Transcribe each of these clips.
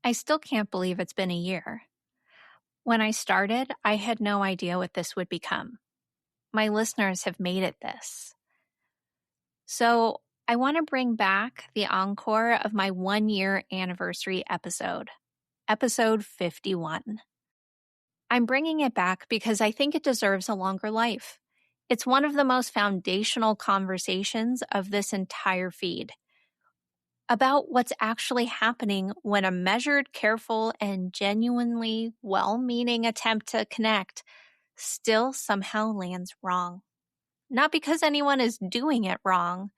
I still can't believe it's been a year. When I started, I had no idea what this would become. My listeners have made it this. So I want to bring back the encore of my 1-year anniversary episode 51. I'm bringing it back because I think it deserves a longer life. It's one of the most foundational conversations of this entire feed about what's actually happening when a measured, careful, and genuinely well-meaning attempt to connect still somehow lands wrong. Not because anyone is doing it wrong,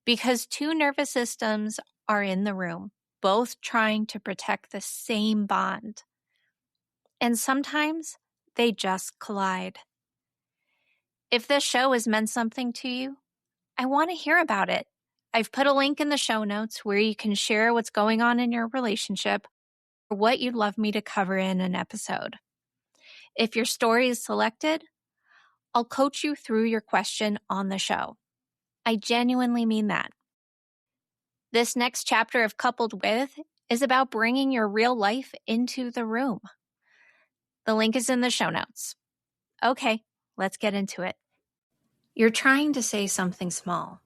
because two nervous systems are in the room, both trying to protect the same bond. And sometimes they just collide. If this show has meant something to you, I want to hear about it. I've put a link in the show notes where you can share what's going on in your relationship or what you'd love me to cover in an episode. If your story is selected, I'll coach you through your question on the show. I genuinely mean that. This next chapter of Coupled With is about bringing your real life into the room. The link is in the show notes. Okay, let's get into it. You're trying to say something small.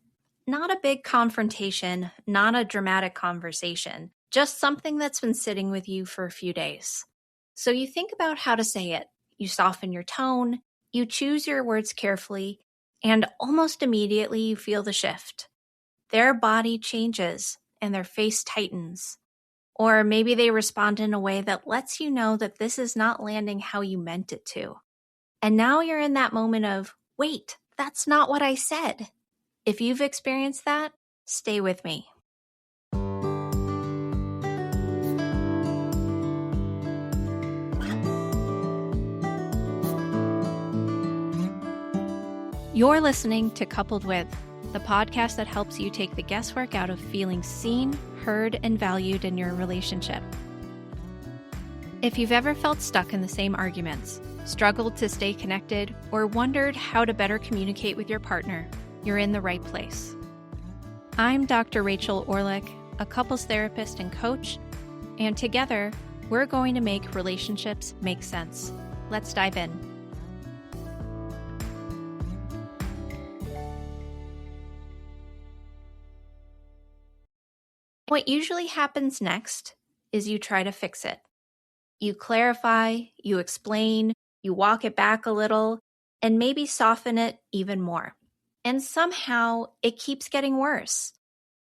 Not a big confrontation, not a dramatic conversation, just something that's been sitting with you for a few days. So you think about how to say it. You soften your tone, you choose your words carefully, and almost immediately you feel the shift. Their body changes and their face tightens. Or maybe they respond in a way that lets you know that this is not landing how you meant it to. And now you're in that moment of, wait, that's not what I said. If you've experienced that, stay with me. You're listening to Coupled With, the podcast that helps you take the guesswork out of feeling seen, heard, and valued in your relationship. If you've ever felt stuck in the same arguments, struggled to stay connected, or wondered how to better communicate with your partner, you're in the right place. I'm Dr. Rachel Orlick, a couples therapist and coach, and together, we're going to make relationships make sense. Let's dive in. What usually happens next is you try to fix it. You clarify, you explain, you walk it back a little, and maybe soften it even more. And somehow it keeps getting worse.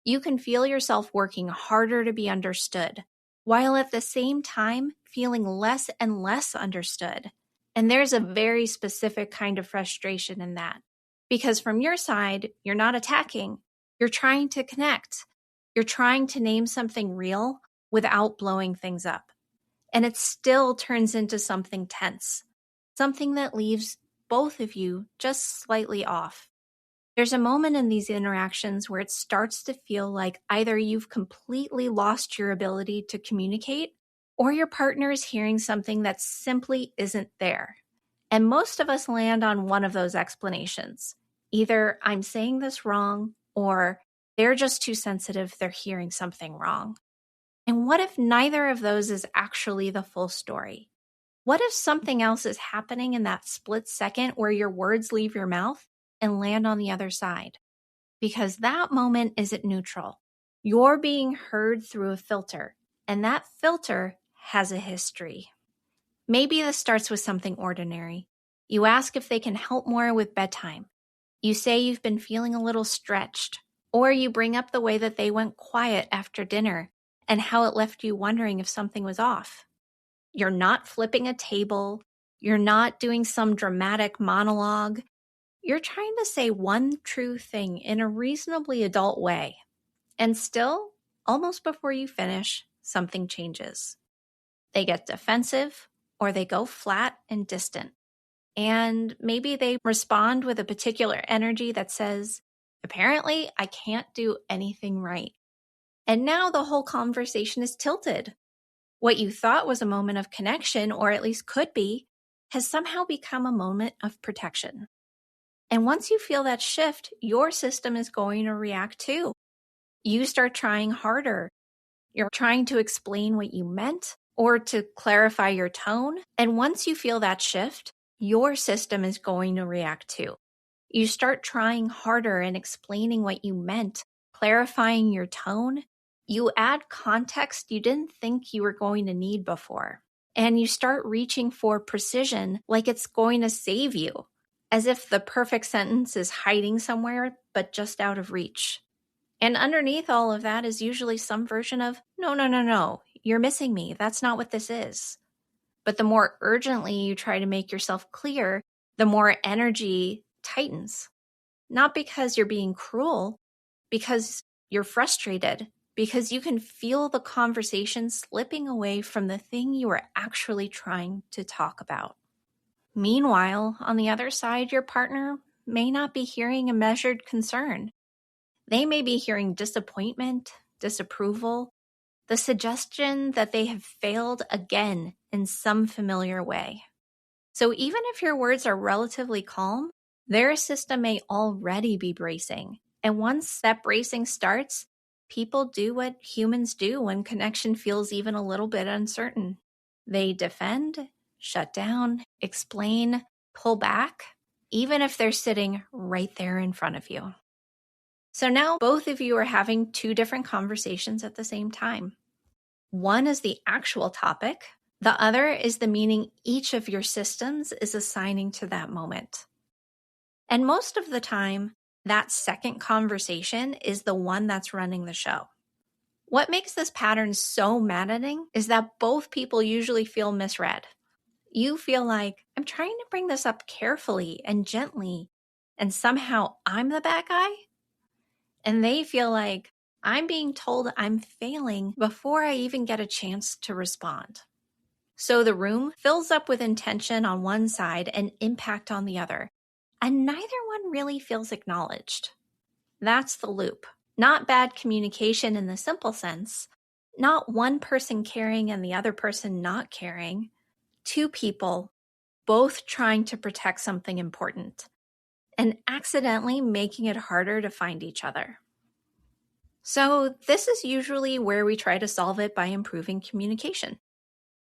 You can feel yourself working harder to be understood, while at the same time feeling less and less understood. And there's a very specific kind of frustration in that. Because from your side, you're not attacking, you're trying to connect. You're trying to name something real without blowing things up. And it still turns into something tense, something that leaves both of you just slightly off. There's a moment in these interactions where it starts to feel like either you've completely lost your ability to communicate or your partner is hearing something that simply isn't there. And most of us land on one of those explanations. Either I'm saying this wrong or they're just too sensitive, they're hearing something wrong. And what if neither of those is actually the full story? What if something else is happening in that split second where your words leave your mouth and land on the other side? Because that moment isn't neutral. You're being heard through a filter, and that filter has a history. Maybe this starts with something ordinary. You ask if they can help more with bedtime. You say you've been feeling a little stretched, or you bring up the way that they went quiet after dinner and how it left you wondering if something was off. You're not flipping a table. You're not doing some dramatic monologue. You're trying to say one true thing in a reasonably adult way. And still, almost before you finish, something changes. They get defensive or they go flat and distant. And maybe they respond with a particular energy that says, apparently, I can't do anything right. And now the whole conversation is tilted. What you thought was a moment of connection, or at least could be, has somehow become a moment of protection. And once you feel that shift, your system is going to react too. You start trying harder. You're trying to explain what you meant or to clarify your tone. And once you feel that shift, your system is going to react too. You start trying harder and explaining what you meant, clarifying your tone. You add context you didn't think you were going to need before. And you start reaching for precision like it's going to save you, as if the perfect sentence is hiding somewhere but just out of reach. And underneath all of that is usually some version of, no, no, no, no, you're missing me. That's not what this is. But the more urgently you try to make yourself clear, the more energy tightens. Not because you're being cruel, because you're frustrated, because you can feel the conversation slipping away from the thing you are actually trying to talk about. Meanwhile, on the other side, your partner may not be hearing a measured concern. They may be hearing disappointment, disapproval, the suggestion that they have failed again in some familiar way. So even if your words are relatively calm, their system may already be bracing. And once that bracing starts, people do what humans do when connection feels even a little bit uncertain. They defend, shut down, explain, pull back, even if they're sitting right there in front of you. So now both of you are having two different conversations at the same time. One is the actual topic. The other is the meaning each of your systems is assigning to that moment. And most of the time, that second conversation is the one that's running the show. What makes this pattern so maddening is that both people usually feel misread. You feel like, I'm trying to bring this up carefully and gently, and somehow I'm the bad guy? And they feel like I'm being told I'm failing before I even get a chance to respond. So the room fills up with intention on one side and impact on the other, and neither one really feels acknowledged. That's the loop. Not bad communication in the simple sense, not one person caring and the other person not caring. Two people both trying to protect something important and accidentally making it harder to find each other. So this is usually where we try to solve it by improving communication.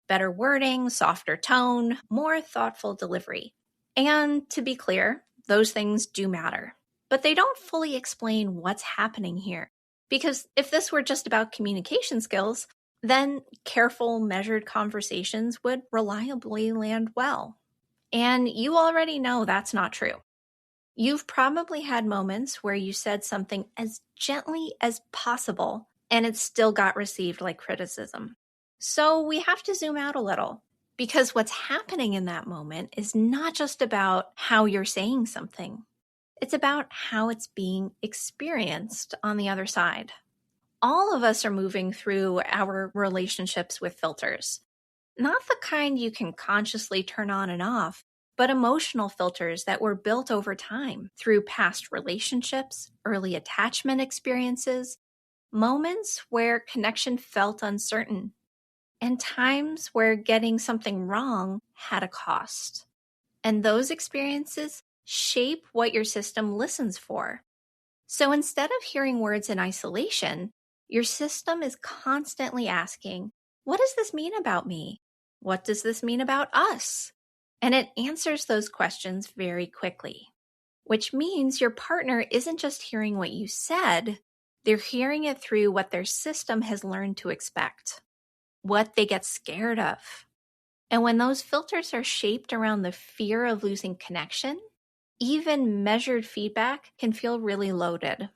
Better wording, softer tone, more thoughtful delivery. And to be clear, those things do matter, but they don't fully explain what's happening here. Because if this were just about communication skills, then careful, measured conversations would reliably land well. And you already know that's not true. You've probably had moments where you said something as gently as possible and it still got received like criticism. So we have to zoom out a little, because what's happening in that moment is not just about how you're saying something. It's about how it's being experienced on the other side. All of us are moving through our relationships with filters. Not the kind you can consciously turn on and off, but emotional filters that were built over time through past relationships, early attachment experiences, moments where connection felt uncertain, and times where getting something wrong had a cost. And those experiences shape what your system listens for. So instead of hearing words in isolation, your system is constantly asking, what does this mean about me? What does this mean about us? And it answers those questions very quickly, which means your partner isn't just hearing what you said, they're hearing it through what their system has learned to expect, what they get scared of. And when those filters are shaped around the fear of losing connection, even measured feedback can feel really loaded.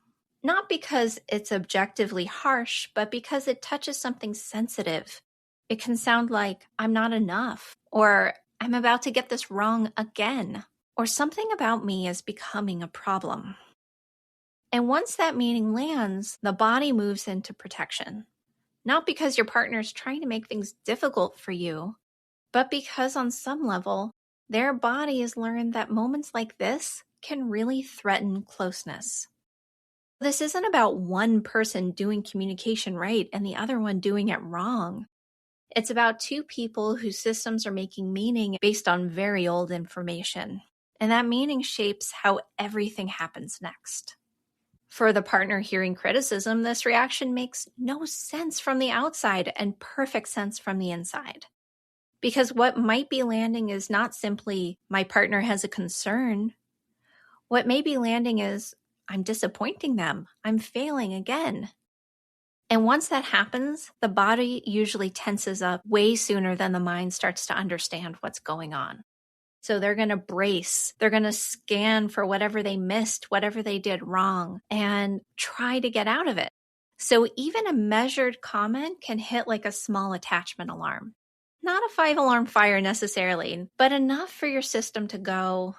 Not because it's objectively harsh, but because it touches something sensitive. It can sound like, I'm not enough, or I'm about to get this wrong again, or something about me is becoming a problem. And once that meaning lands, the body moves into protection. Not because your partner is trying to make things difficult for you, but because on some level, their body has learned that moments like this can really threaten closeness. This isn't about one person doing communication right and the other one doing it wrong. It's about two people whose systems are making meaning based on very old information. And that meaning shapes how everything happens next. For the partner hearing criticism, this reaction makes no sense from the outside and perfect sense from the inside. Because what might be landing is not simply, my partner has a concern. What may be landing is, I'm disappointing them. I'm failing again. And once that happens, the body usually tenses up way sooner than the mind starts to understand what's going on. So they're going to brace, they're going to scan for whatever they missed, whatever they did wrong, and try to get out of it. So even a measured comment can hit like a small attachment alarm. Not a 5-alarm fire necessarily, but enough for your system to go,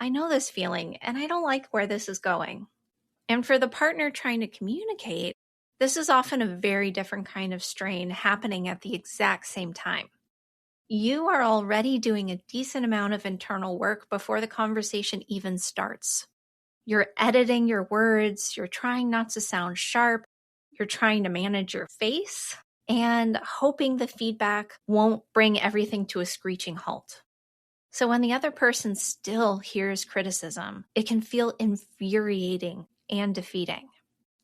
I know this feeling, and I don't like where this is going. And for the partner trying to communicate, this is often a very different kind of strain happening at the exact same time. You are already doing a decent amount of internal work before the conversation even starts. You're editing your words, you're trying not to sound sharp, you're trying to manage your face, and hoping the feedback won't bring everything to a screeching halt. So when the other person still hears criticism, it can feel infuriating and defeating.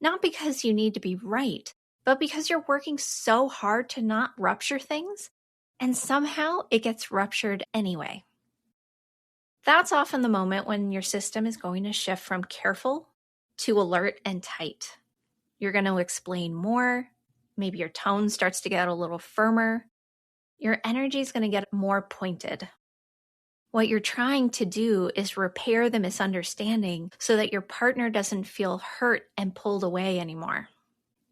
Not because you need to be right, but because you're working so hard to not rupture things, and somehow it gets ruptured anyway. That's often the moment when your system is going to shift from careful to alert and tight. You're going to explain more. Maybe your tone starts to get a little firmer. Your energy is going to get more pointed. What you're trying to do is repair the misunderstanding so that your partner doesn't feel hurt and pulled away anymore.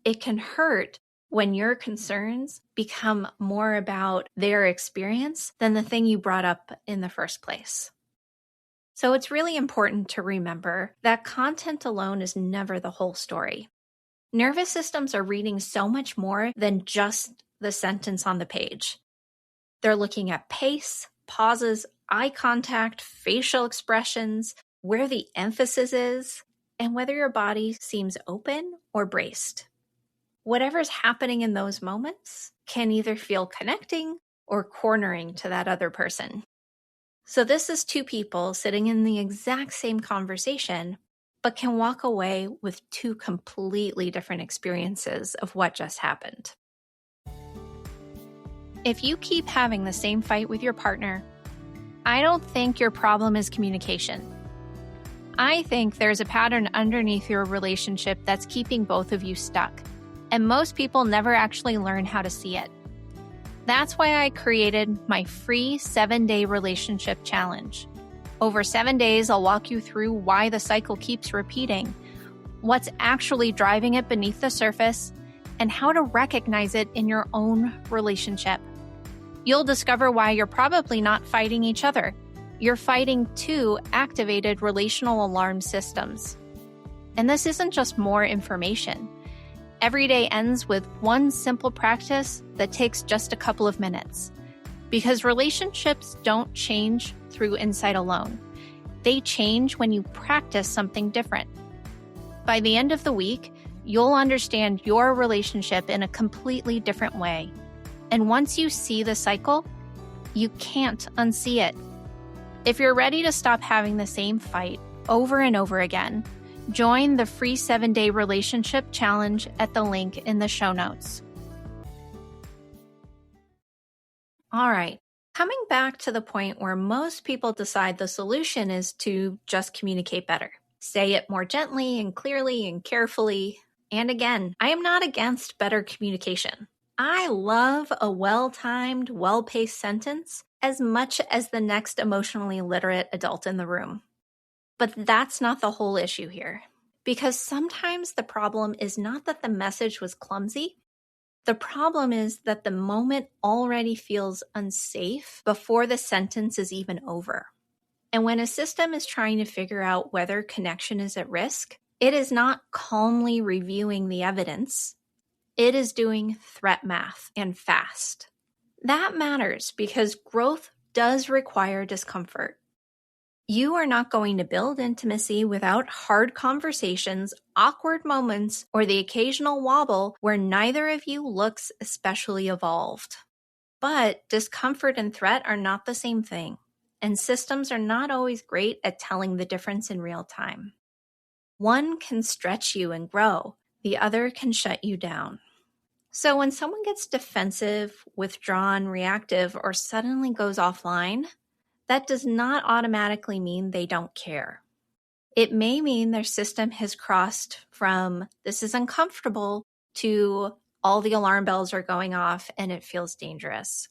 It can hurt when your concerns become more about their experience than the thing you brought up in the first place. So it's really important to remember that content alone is never the whole story. Nervous systems are reading so much more than just the sentence on the page. They're looking at pace, pauses, eye contact, facial expressions, where the emphasis is, and whether your body seems open or braced. Whatever's happening in those moments can either feel connecting or cornering to that other person. So this is two people sitting in the exact same conversation, but can walk away with two completely different experiences of what just happened. If you keep having the same fight with your partner, I don't think your problem is communication. I think there's a pattern underneath your relationship that's keeping both of you stuck, and most people never actually learn how to see it. That's why I created my free 7-day relationship challenge. Over 7 days, I'll walk you through why the cycle keeps repeating, what's actually driving it beneath the surface, and how to recognize it in your own relationship. You'll discover why you're probably not fighting each other. You're fighting two activated relational alarm systems. And this isn't just more information. Every day ends with one simple practice that takes just a couple of minutes. Because relationships don't change through insight alone. They change when you practice something different. By the end of the week, you'll understand your relationship in a completely different way. And once you see the cycle, you can't unsee it. If you're ready to stop having the same fight over and over again, join the free 7-day relationship challenge at the link in the show notes. All right, coming back to the point where most people decide the solution is to just communicate better. Say it more gently and clearly and carefully. And again, I am not against better communication. I love a well-timed, well-paced sentence as much as the next emotionally literate adult in the room. But that's not the whole issue here. Because sometimes the problem is not that the message was clumsy. The problem is that the moment already feels unsafe before the sentence is even over. And when a system is trying to figure out whether connection is at risk, it is not calmly reviewing the evidence. It is doing threat math and fast. That matters because growth does require discomfort. You are not going to build intimacy without hard conversations, awkward moments, or the occasional wobble where neither of you looks especially evolved. But discomfort and threat are not the same thing, and systems are not always great at telling the difference in real time. One can stretch you and grow, the other can shut you down. So when someone gets defensive, withdrawn, reactive, or suddenly goes offline, that does not automatically mean they don't care. It may mean their system has crossed from this is uncomfortable to all the alarm bells are going off and it feels dangerous.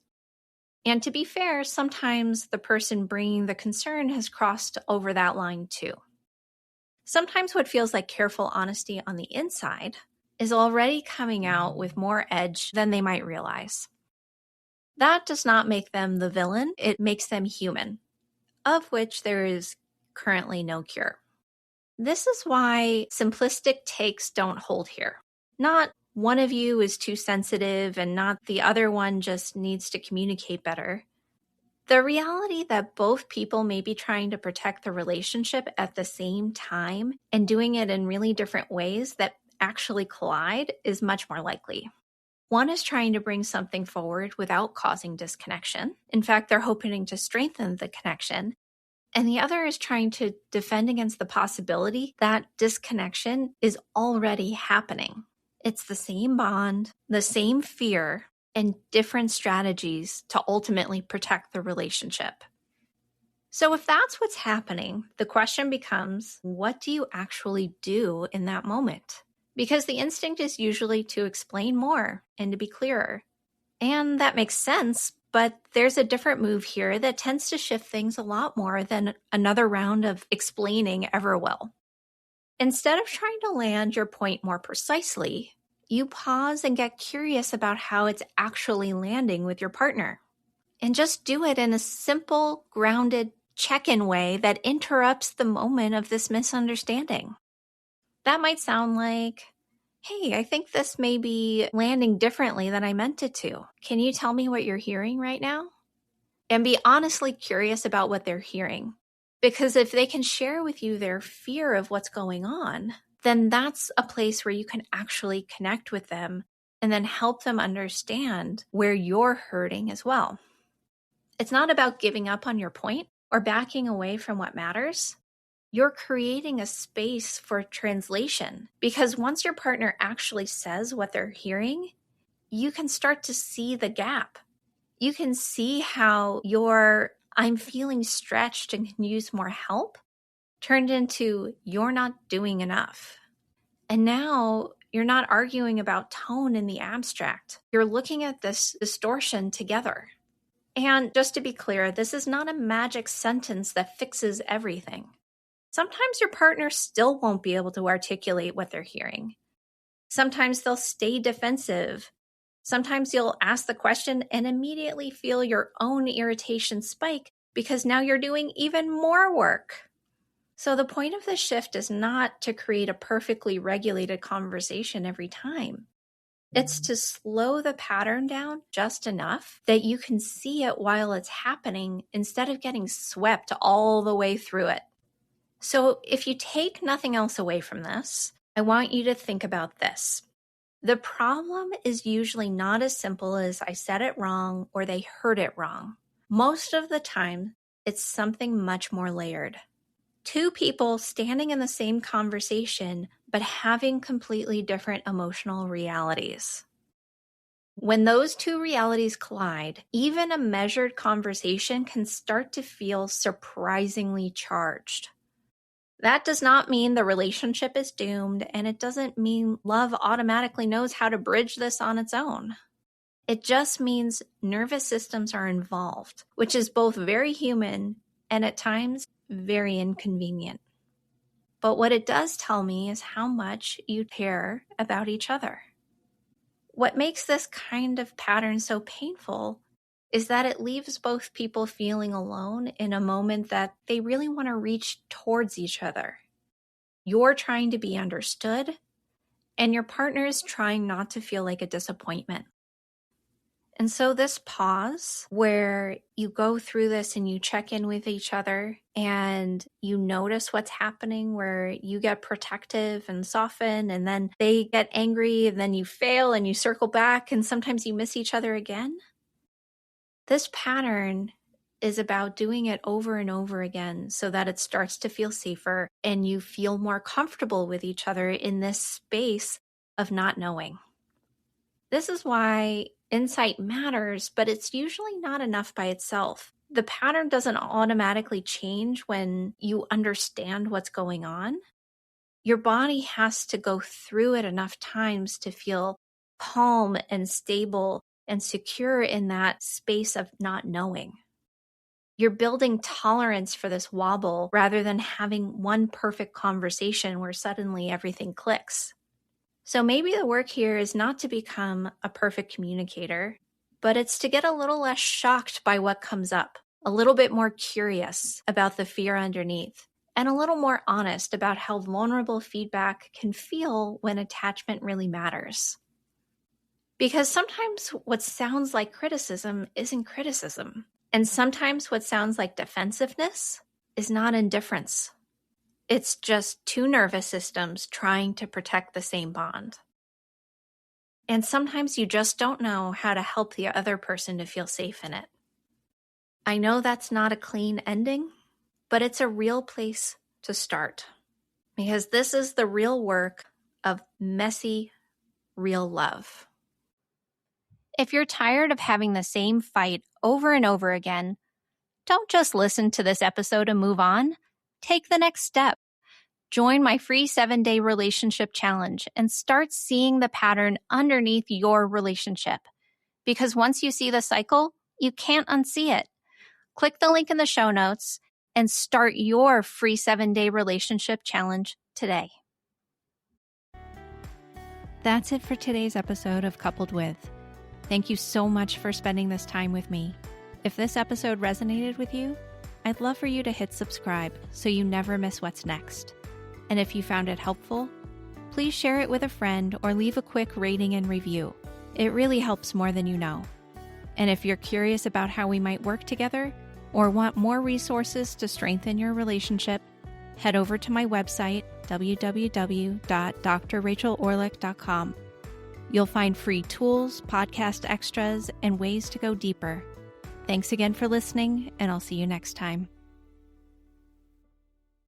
And to be fair, sometimes the person bringing the concern has crossed over that line too. Sometimes what feels like careful honesty on the inside is already coming out with more edge than they might realize. That does not make them the villain, it makes them human, of which there is currently no cure. This is why simplistic takes don't hold here. Not one of you is too sensitive and not the other one just needs to communicate better. The reality that both people may be trying to protect the relationship at the same time and doing it in really different ways that actually collide is much more likely. One is trying to bring something forward without causing disconnection. In fact, they're hoping to strengthen the connection. And the other is trying to defend against the possibility that disconnection is already happening. It's the same bond, the same fear, and different strategies to ultimately protect the relationship. So if that's what's happening, the question becomes, what do you actually do in that moment? Because the instinct is usually to explain more and to be clearer. And that makes sense, but there's a different move here that tends to shift things a lot more than another round of explaining ever will. Instead of trying to land your point more precisely, you pause and get curious about how it's actually landing with your partner. And just do it in a simple, grounded check-in way that interrupts the moment of this misunderstanding. That might sound like, hey, I think this may be landing differently than I meant it to. Can you tell me what you're hearing right now? And be honestly curious about what they're hearing. Because if they can share with you their fear of what's going on, then that's a place where you can actually connect with them and then help them understand where you're hurting as well. It's not about giving up on your point or backing away from what matters. You're creating a space for translation because once your partner actually says what they're hearing, you can start to see the gap. You can see how your I'm feeling stretched and can use more help turned into you're not doing enough. And now you're not arguing about tone in the abstract. You're looking at this distortion together. And just to be clear, this is not a magic sentence that fixes everything. Sometimes your partner still won't be able to articulate what they're hearing. Sometimes they'll stay defensive. Sometimes you'll ask the question and immediately feel your own irritation spike because now you're doing even more work. So the point of this shift is not to create a perfectly regulated conversation every time. It's to slow the pattern down just enough that you can see it while it's happening instead of getting swept all the way through it. So if you take nothing else away from this, I want you to think about this. The problem is usually not as simple as I said it wrong or they heard it wrong. Most of the time, it's something much more layered. Two people standing in the same conversation, but having completely different emotional realities. When those two realities collide, even a measured conversation can start to feel surprisingly charged. That does not mean the relationship is doomed, and it doesn't mean love automatically knows how to bridge this on its own. It just means nervous systems are involved, which is both very human and at times very inconvenient. But what it does tell me is how much you care about each other. What makes this kind of pattern so painful is that it leaves both people feeling alone in a moment that they really want to reach towards each other. You're trying to be understood, and your partner is trying not to feel like a disappointment. And so this pause where you go through this and you check in with each other and you notice what's happening, where you get protective and soften and then they get angry and then you fail and you circle back and sometimes you miss each other again. This pattern is about doing it over and over again so that it starts to feel safer and you feel more comfortable with each other in this space of not knowing. This is why insight matters, but it's usually not enough by itself. The pattern doesn't automatically change when you understand what's going on. Your body has to go through it enough times to feel calm and stable and secure in that space of not knowing. You're building tolerance for this wobble rather than having one perfect conversation where suddenly everything clicks. So maybe the work here is not to become a perfect communicator, but it's to get a little less shocked by what comes up, a little bit more curious about the fear underneath, and a little more honest about how vulnerable feedback can feel when attachment really matters. Because sometimes what sounds like criticism isn't criticism. And sometimes what sounds like defensiveness is not indifference. It's just two nervous systems trying to protect the same bond. And sometimes you just don't know how to help the other person to feel safe in it. I know that's not a clean ending, but it's a real place to start. Because this is the real work of messy, real love. If you're tired of having the same fight over and over again, don't just listen to this episode and move on. Take the next step. Join my free 7-day relationship challenge and start seeing the pattern underneath your relationship. Because once you see the cycle, you can't unsee it. Click the link in the show notes and start your free 7-day relationship challenge today. That's it for today's episode of Coupled With. Thank you so much for spending this time with me. If this episode resonated with you, I'd love for you to hit subscribe so you never miss what's next. And if you found it helpful, please share it with a friend or leave a quick rating and review. It really helps more than you know. And if you're curious about how we might work together or want more resources to strengthen your relationship, head over to my website, www.drrachelorlick.com. You'll find free tools, podcast extras, and ways to go deeper. Thanks again for listening, and I'll see you next time.